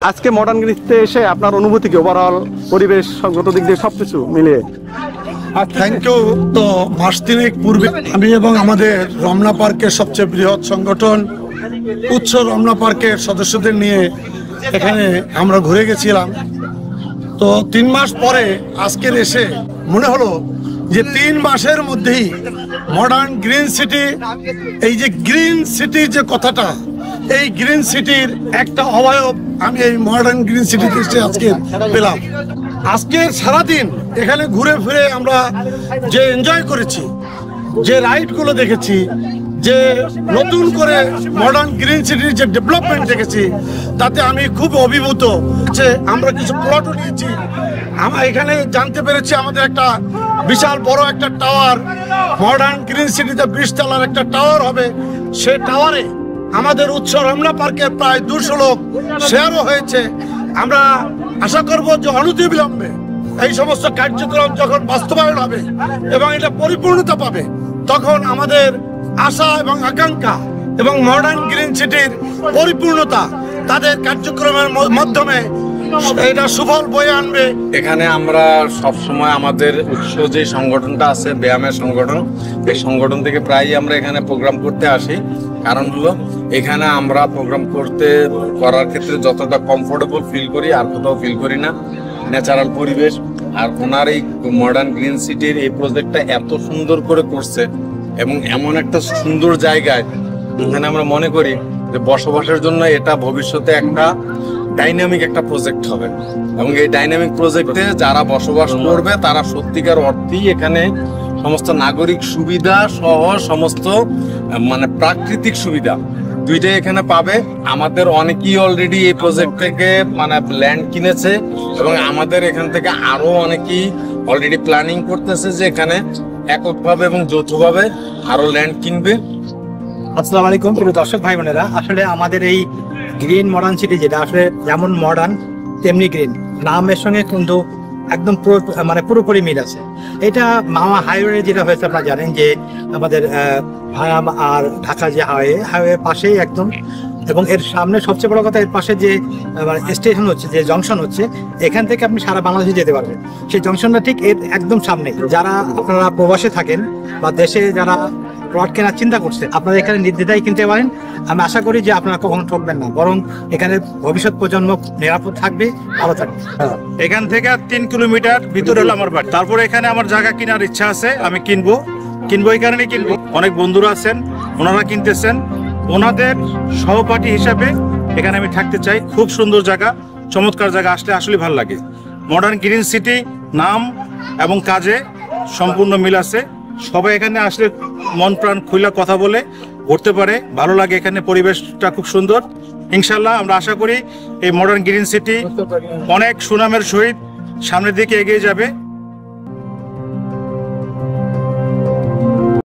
আজকে মডার্ন গ্রিনসিটিতে এসে আপনার অনুভূতি কি, ওভারঅল পরিবেশগত দিক দিয়ে সবকিছু মিলিয়ে? Thank you. তো মাস তিনেক পূর্বে আমি এবং আমাদের রমনা পার্কের সবচেয়ে বৃহৎ সংগঠন উচ্চ রমনা পার্কের সদস্যদের নিয়ে এখানে আমরা ঘুরে গেছিলাম। তো 3 মাস পরে আজকের এসে মনে হলো যে 3 মাসের মধ্যেই মডার্ন গ্রিন সিটি, এই যে গ্রিন সিটির যে কথাটা, এই গ্রিন সিটির একটা অবয়ব আমি এই মডার্ন গ্রিন সিটিতে এসে আজকে পেলাম। আজকের সারাদিন এখানে ঘুরে ফিরে আমরা যে এনজয় করেছি, যে রাইডগুলো দেখেছি, যে নতুন করে মডার্ন গ্রিন সিটির যে ডেভেলপমেন্ট দেখেছি, তাতে আমি খুব অভিভূত। আমরা কিছু প্লটও নিয়েছি। আমরা এখানে জানতে পেরেছি আমাদের একটা বিশাল বড় একটা টাওয়ার, মডার্ন গ্রিন সিটিতে 20 তলার একটা টাওয়ার হবে। সেই টাওয়ারে আমাদের উচ্চ রমনা পার্কের প্রায় 200 লোক শেয়ারও হয়েছে। আমরা আশা করব যে অনতিবিলম্বে এই সমস্ত কার্যক্রম যখন বাস্তবায়ন হবে এবং এটা পরিপূর্ণতা পাবে, তখন আমাদের আশা এবং আকাঙ্ক্ষা এবং মডার্ন গ্রিন সিটির পরিপূর্ণতা তাদের কার্যক্রমের মাধ্যমে এটা সুফল বয়ে আনবে। এখানে আমরা সব সময় আমাদের উৎস যে সংগঠনটা আছে, ব্যায়ামের সংগঠন, এই সংগঠন থেকে প্রায়ই আমরা এখানে প্রোগ্রাম করতে আসি। কারণ হলো এখানে আমরা প্রোগ্রাম করার ক্ষেত্রে যতটা কমফোর্টেবল ফিল করি আর কোথাও ফিল করি না। ন্যাচারাল পরিবেশ, আর ওনার এই মডার্ন গ্রিন সিটির এই প্রজেক্টটা এত সুন্দর করে করছে এবং এমন একটা সুন্দর জায়গায় এখানে আমরা মনে করি যে বসবাসের জন্য এটা ভবিষ্যতে একটা ডাইনামিক একটা প্রজেক্ট হবে। এবং এই ডাইনামিক প্রজেক্টে যারা বসবাস করবে তারা সত্যিকার অর্থেই এখানে সমস্ত নাগরিক সুবিধা সহ সমস্ত মানে প্রাকৃতিক সুবিধা দুইটাই এখানে পাবে। আমাদের অনেকেই অলরেডি এই প্রজেক্ট থেকে মানে ল্যান্ড কিনেছে এবং আমাদের এখান থেকে আরো অনেকেই অলরেডি প্ল্যানিং করতেছে যে এখানে এককভাবে এবং যৌথভাবে আরো ল্যান্ড কিনবে। আসসালামু আলাইকুম প্রিয় দর্শক ভাই বোনেরা, আসলে আমাদের এই গ্রিন মডার্ন সিটি যেটা আসলে যেমন মডার্ন তেমনি গ্রিন, নামের সঙ্গে কিন্তু একদম পুরোপুরি মিল আছে। এটা মামা হাইওয়ে যেটা হয়েছে আপনারা জানেন যে আমাদের ভায়াম আর ঢাকা যে হাইওয়ে পাশেই একদম, এবং এর সামনে সবচেয়ে বড় কথা এর পাশে যে স্টেশন হচ্ছে, যে জংশন হচ্ছে, এখান থেকে আপনি সারা বাংলাদেশে যেতে পারবেন। সেই জংশনটা ঠিক এর একদম সামনে। যারা আপনারা প্রবাসে থাকেন বা দেশে যারা প্লট কেনার চিন্তা করছে, আপনারা এখানে নির্দ্বিধায় কিনতে পারেন। আমি আশা করি যে আপনারা কখনো ঠকবেন না, বরং এখানে ভবিষ্যৎ প্রজন্ম নিরাপদ থাকবে, ভালো থাকবে। এখান থেকে 3 কিলোমিটার ভিতরে হলো আমার বাড়ি। তারপরে এখানে আমার জায়গা কেনার ইচ্ছা আছে, আমি কিনবো এই কারণে কিনবো। অনেক বন্ধুরা আছেন, ওনারা কিনতেছেন, ওনাদের সহপাঠী হিসাবে এখানে আমি থাকতে চাই। খুব সুন্দর জায়গা, চমৎকার জায়গা, আসলে আসলে ভালো লাগে। মডার্ন গ্রিন সিটি নাম এবং কাজে সম্পূর্ণ মিল আছে। সবাই এখানে আসলে মন প্রাণ খুলে কথা বলে ঘুরতে পারে, ভালো লাগে। এখানে পরিবেশটা খুব সুন্দর। ইনশাল্লাহ আমরা আশা করি এই মডার্ন গ্রিন সিটি অনেক সুনামের সহিত সামনের দিকে এগিয়ে যাবে।